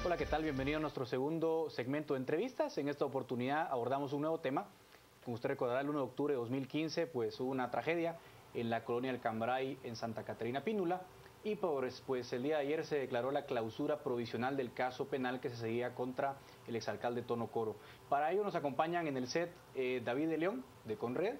Hola, ¿qué tal? Bienvenido a nuestro segundo segmento de entrevistas. En esta oportunidad abordamos un nuevo tema. Como usted recordará, el 1 de octubre de 2015 pues, hubo una tragedia en la colonia del Cambray, en Santa Catarina Pínula, y pues, el día de ayer se declaró la clausura provisional del caso penal que se seguía contra el exalcalde Tono Coro. Para ello nos acompañan en el set David de León, de Conred,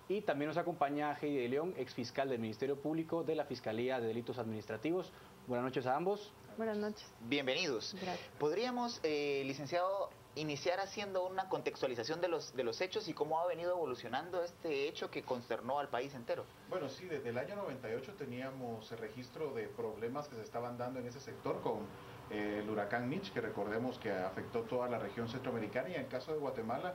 y también nos acompaña Heidi de León, exfiscal del Ministerio Público de la Fiscalía de Delitos Administrativos. Buenas noches a ambos. Buenas noches. Bienvenidos. Gracias. ¿Podríamos, licenciado, iniciar haciendo una contextualización de los hechos y cómo ha venido evolucionando este hecho que consternó al país entero? Bueno, sí, desde el año 98 teníamos el registro de problemas que se estaban dando en ese sector con el huracán Mitch, que recordemos que afectó toda la región centroamericana, y en el caso de Guatemala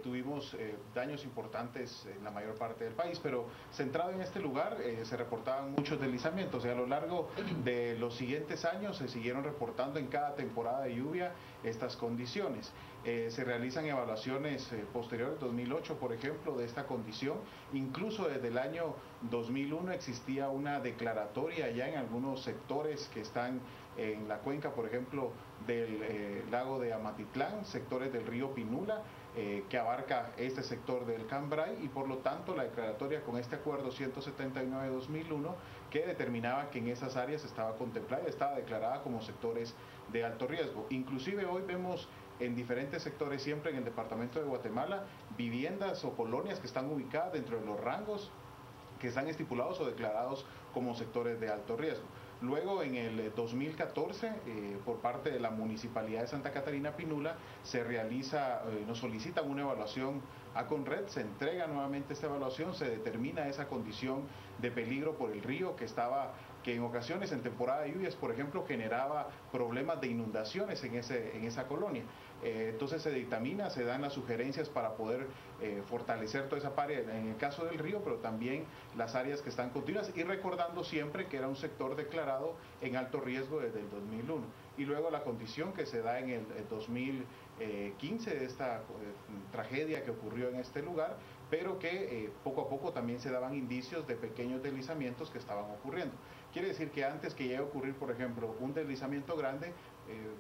tuvimos daños importantes en la mayor parte del país, pero centrado en este lugar se reportaban muchos deslizamientos, y a lo largo de los siguientes años se siguieron reportando en cada temporada de lluvia estas condiciones. Se realizan evaluaciones posteriores, 2008 por ejemplo, de esta condición. Incluso desde el año 2001 existía una declaratoria ya en algunos sectores que están en la cuenca, por ejemplo, del lago de Amatitlán, sectores del río Pinula, que abarca este sector del Cambray, y por lo tanto la declaratoria con este acuerdo 179 de 2001 que determinaba que en esas áreas estaba contemplada y estaba declarada como sectores de alto riesgo. Inclusive hoy vemos en diferentes sectores, siempre en el departamento de Guatemala, viviendas o colonias que están ubicadas dentro de los rangos que están estipulados o declarados como sectores de alto riesgo. Luego, en el 2014, por parte de la Municipalidad de Santa Catarina Pínula, se realiza, nos solicitan una evaluación a Conred, se entrega nuevamente esta evaluación, se determina esa condición de peligro por el río que en ocasiones en temporada de lluvias, por ejemplo, generaba problemas de inundaciones en esa colonia. Entonces se dictamina, se dan las sugerencias para poder fortalecer toda esa área en el caso del río, pero también las áreas que están continuas, y recordando siempre que era un sector declarado en alto riesgo desde el 2001. Y luego la condición que se da en el 2015 de esta tragedia que ocurrió en este lugar, pero que poco a poco también se daban indicios de pequeños deslizamientos que estaban ocurriendo. Quiere decir que antes que llegue a ocurrir, por ejemplo, un deslizamiento grande,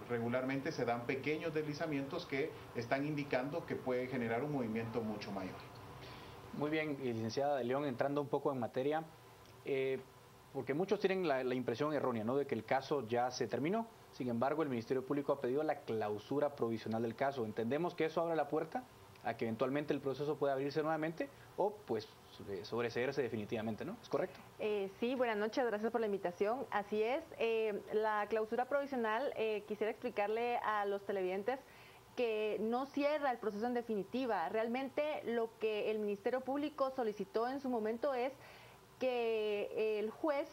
regularmente se dan pequeños deslizamientos que están indicando que puede generar un movimiento mucho mayor. Muy bien, licenciada de León, entrando un poco en materia, porque muchos tienen la impresión errónea, ¿no?, de que el caso ya se terminó. Sin embargo, el Ministerio Público ha pedido la clausura provisional del caso. Entendemos que eso abre la puerta a que eventualmente el proceso pueda abrirse nuevamente o pues sobreseerse definitivamente, ¿no? ¿Es correcto? Sí, buenas noches, gracias por la invitación. Así es, la clausura provisional, quisiera explicarle a los televidentes que no cierra el proceso en definitiva. Realmente lo que el Ministerio Público solicitó en su momento es que el juez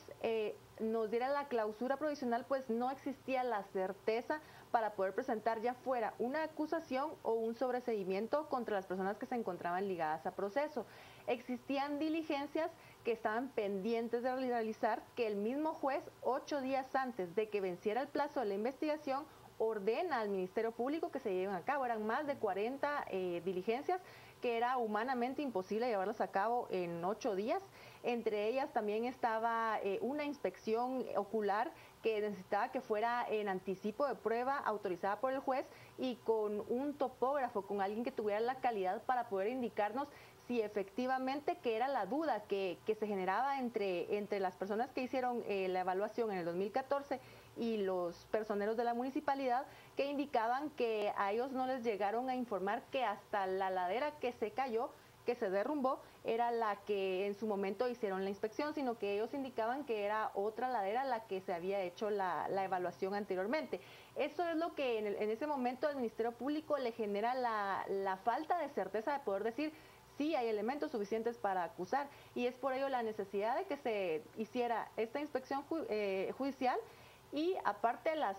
nos diera la clausura provisional, pues no existía la certeza para poder presentar ya fuera una acusación o un sobreseimiento contra las personas que se encontraban ligadas a proceso. Existían diligencias que estaban pendientes de realizar, que el mismo juez, 8 días antes de que venciera el plazo de la investigación, ordena al Ministerio Público que se lleven a cabo. Eran más de 40 diligencias que era humanamente imposible llevarlas a cabo en 8 días. Entre ellas también estaba una inspección ocular que necesitaba que fuera en anticipo de prueba autorizada por el juez y con un topógrafo, con alguien que tuviera la calidad para poder indicarnos si efectivamente, que era la duda que se generaba entre las personas que hicieron la evaluación en el 2014 y los personeros de la municipalidad, que indicaban que a ellos no les llegaron a informar que hasta la ladera que se cayó, que se derrumbó, era la que en su momento hicieron la inspección, sino que ellos indicaban que era otra ladera la que se había hecho la evaluación anteriormente. Eso es lo que en ese momento al Ministerio Público le genera la falta de certeza de poder decir sí hay elementos suficientes para acusar, y es por ello la necesidad de que se hiciera esta inspección judicial, y aparte las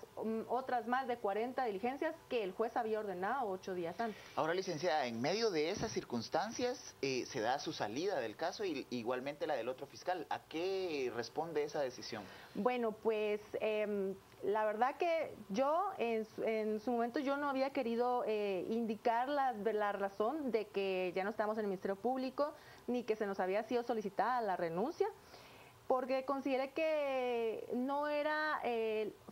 otras más de 40 diligencias que el juez había ordenado 8 días antes. Ahora, licenciada, en medio de esas circunstancias se da su salida del caso y igualmente la del otro fiscal. ¿A qué responde esa decisión? Bueno, pues la verdad que yo en su momento yo no había querido indicar la razón de que ya no estábamos en el Ministerio Público ni que se nos había sido solicitada la renuncia, porque consideré que no era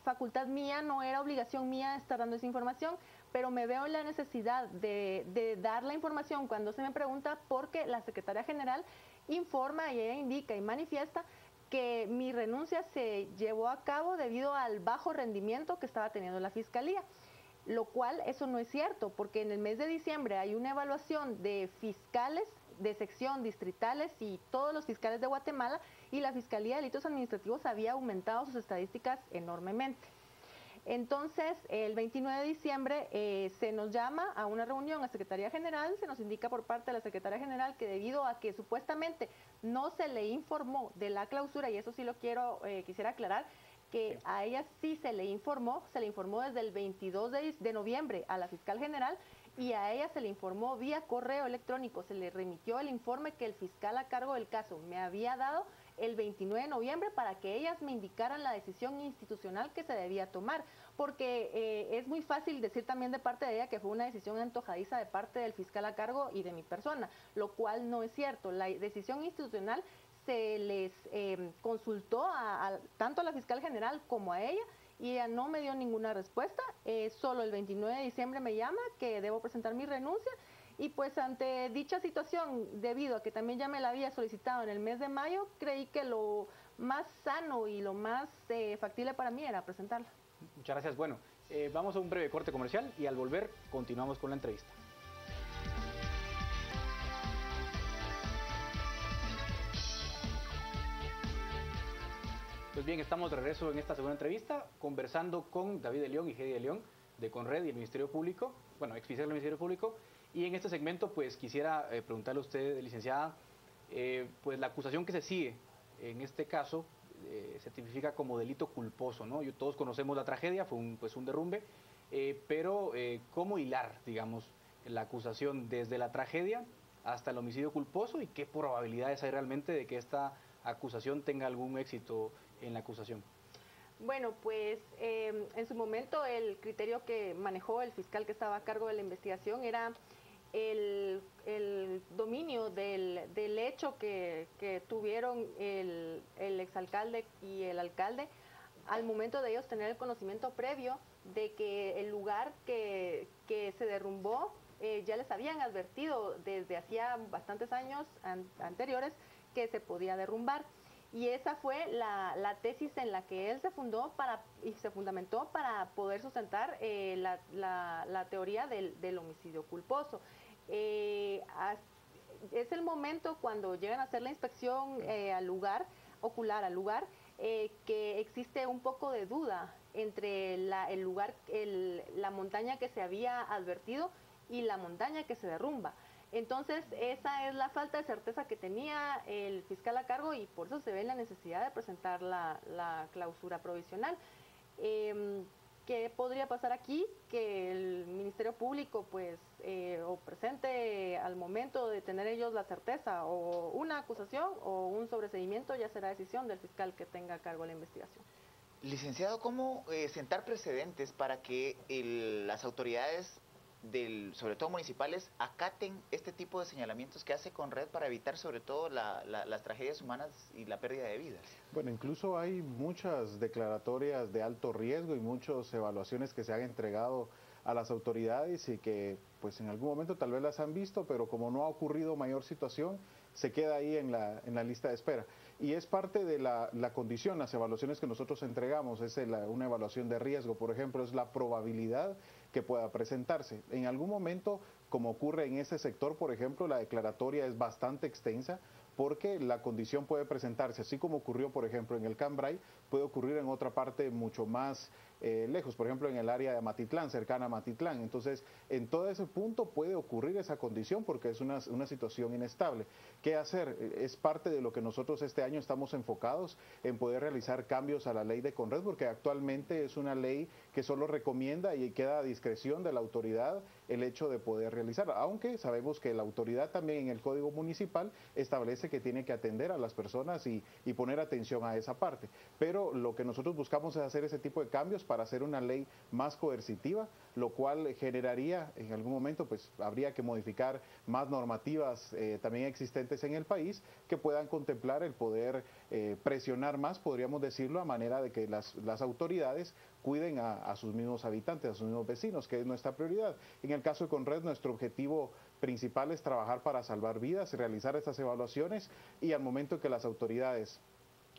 facultad mía, no era obligación mía estar dando esa información, pero me veo en la necesidad de dar la información cuando se me pregunta, porque la secretaria general informa y ella indica y manifiesta que mi renuncia se llevó a cabo debido al bajo rendimiento que estaba teniendo la Fiscalía, lo cual eso no es cierto, porque en el mes de diciembre hay una evaluación de fiscales de sección, distritales y todos los fiscales de Guatemala, y la Fiscalía de Delitos Administrativos había aumentado sus estadísticas enormemente. Entonces, el 29 de diciembre se nos llama a una reunión a Secretaría General, se nos indica por parte de la Secretaria General que debido a que supuestamente no se le informó de la clausura, y eso sí lo quisiera aclarar, que a ella sí se le informó desde el 22 de noviembre a la Fiscal General, y a ella se le informó vía correo electrónico, se le remitió el informe que el fiscal a cargo del caso me había dado el 29 de noviembre para que ellas me indicaran la decisión institucional que se debía tomar, porque es muy fácil decir también de parte de ella que fue una decisión antojadiza de parte del fiscal a cargo y de mi persona, lo cual no es cierto. La decisión institucional se les consultó tanto a la fiscal general como a ella, y ella no me dio ninguna respuesta. Solo el 29 de diciembre me llama que debo presentar mi renuncia, y pues ante dicha situación, debido a que también ya me la había solicitado en el mes de mayo, creí que lo más sano y lo más factible para mí era presentarla. Muchas gracias. Bueno, vamos a un breve corte comercial y al volver continuamos con la entrevista. Pues bien, estamos de regreso en esta segunda entrevista, conversando con David de León y Heidi de León, de Conred y el Ministerio Público, bueno, exfiscal del Ministerio Público. Y en este segmento, pues quisiera preguntarle a usted, licenciada, pues la acusación que se sigue en este caso se tipifica como delito culposo, ¿no? Todos conocemos la tragedia, fue un derrumbe, pero ¿cómo hilar, digamos, la acusación desde la tragedia hasta el homicidio culposo, y qué probabilidades hay realmente de que esta acusación tenga algún éxito en la acusación? Bueno, pues en su momento el criterio que manejó el fiscal que estaba a cargo de la investigación era el dominio del hecho que tuvieron el exalcalde y el alcalde al momento de ellos tener el conocimiento previo de que el lugar que se derrumbó ya les habían advertido desde hacía bastantes años anteriores que se podía derrumbar. Y esa fue la tesis en la que él se fundamentó para poder sustentar la teoría del homicidio culposo. Es el momento cuando llegan a hacer la inspección ocular al lugar, que existe un poco de duda entre la montaña que se había advertido y la montaña que se derrumba. Entonces, esa es la falta de certeza que tenía el fiscal a cargo, y por eso se ve la necesidad de presentar la clausura provisional. ¿Qué podría pasar aquí? Que el Ministerio Público pues o presente al momento de tener ellos la certeza o una acusación o un sobreseimiento, ya será decisión del fiscal que tenga a cargo la investigación. Licenciado, ¿cómo sentar precedentes para que las autoridades sobre todo municipales, acaten este tipo de señalamientos que hace Conred para evitar sobre todo las tragedias humanas y la pérdida de vidas? Bueno, incluso hay muchas declaratorias de alto riesgo y muchas evaluaciones que se han entregado a las autoridades y que pues en algún momento tal vez las han visto, pero como no ha ocurrido mayor situación, se queda ahí en la lista de espera. Y es parte de la condición, las evaluaciones que nosotros entregamos, es una evaluación de riesgo, por ejemplo, es la probabilidad que pueda presentarse. En algún momento, como ocurre en este sector, por ejemplo, la declaratoria es bastante extensa, porque la condición puede presentarse, así como ocurrió, por ejemplo, en el Cambrai, puede ocurrir en otra parte mucho más lejos, por ejemplo, en el área de Amatitlán, cercana a Amatitlán. Entonces, en todo ese punto puede ocurrir esa condición porque es una situación inestable. ¿Qué hacer? Es parte de lo que nosotros este año estamos enfocados en poder realizar cambios a la ley de Conred, porque actualmente es una ley que solo recomienda y queda a discreción de la autoridad el hecho de poder realizar, aunque sabemos que la autoridad también en el Código Municipal establece parece que tiene que atender a las personas y poner atención a esa parte. Pero lo que nosotros buscamos es hacer ese tipo de cambios para hacer una ley más coercitiva, lo cual generaría, en algún momento, pues habría que modificar más normativas también existentes en el país que puedan contemplar el poder presionar más, podríamos decirlo, a manera de que las autoridades cuiden a sus mismos habitantes, a sus mismos vecinos, que es nuestra prioridad. En el caso de Conred, nuestro objetivo principal es trabajar para salvar vidas, realizar estas evaluaciones y al momento que las autoridades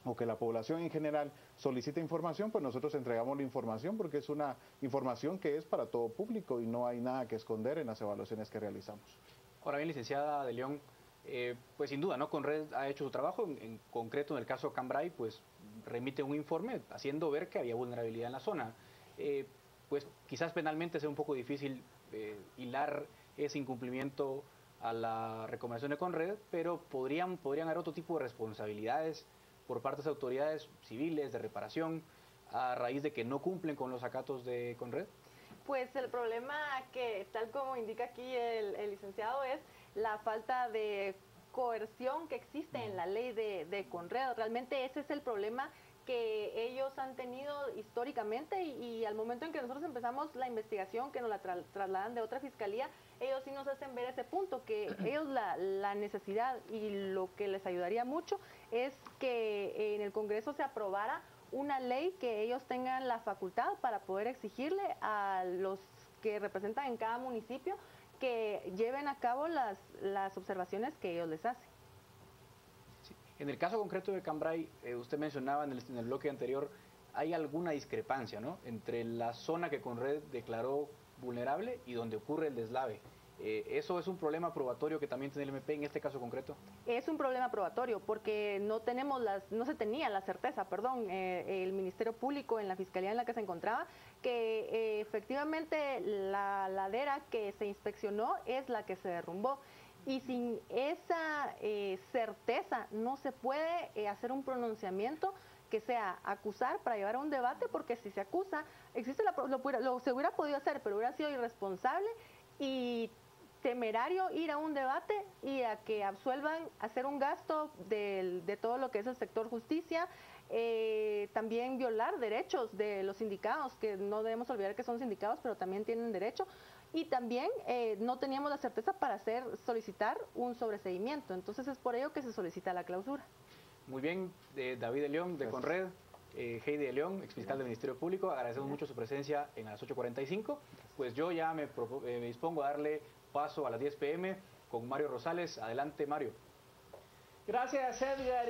o que la población en general solicita información, pues nosotros entregamos la información porque es una información que es para todo público y no hay nada que esconder en las evaluaciones que realizamos. Ahora bien, licenciada de León, pues sin duda, ¿no? Conred ha hecho su trabajo, en concreto en el caso Cambrai, pues remite un informe haciendo ver que había vulnerabilidad en la zona. Pues quizás penalmente sea un poco difícil hilar ese incumplimiento a la recomendación de Conred, pero podrían haber otro tipo de responsabilidades por parte de autoridades civiles de reparación a raíz de que no cumplen con los acatos de Conred. Pues el problema que, tal como indica aquí el licenciado, es la falta de coerción que existe en la ley de Conred. Realmente ese es el problema que ellos han tenido históricamente y al momento en que nosotros empezamos la investigación, que nos la trasladan de otra fiscalía, ellos sí nos hacen ver ese punto, que ellos la necesidad y lo que les ayudaría mucho es que en el Congreso se aprobara una ley que ellos tengan la facultad para poder exigirle a los que representan en cada municipio que lleven a cabo las observaciones que ellos les hacen. Sí. En el caso concreto de Cambrai, usted mencionaba en el bloque anterior, hay alguna discrepancia, ¿no?, entre la zona que Conred declaró vulnerable y donde ocurre el deslave. ¿Eso es un problema probatorio que también tiene el MP en este caso concreto? Es un problema probatorio porque no se tenía la certeza, el Ministerio Público en la Fiscalía en la que se encontraba, que efectivamente la ladera que se inspeccionó es la que se derrumbó. Y sin esa certeza no se puede hacer un pronunciamiento que sea acusar para llevar a un debate, porque si se acusa, se hubiera podido hacer, pero hubiera sido irresponsable y temerario ir a un debate y a que absuelvan hacer un gasto de todo lo que es el sector justicia, también violar derechos de los sindicados, que no debemos olvidar que son sindicados, pero también tienen derecho, y también no teníamos la certeza para solicitar un sobreseimiento, entonces es por ello que se solicita la clausura. Muy bien, David de León, de Conred, Heidi de León, exfiscal del Ministerio Público, agradecemos mucho su presencia en las 8:45. Pues yo ya me dispongo a darle paso a las 10 p.m. con Mario Rosales. Adelante, Mario. Gracias, Edgar.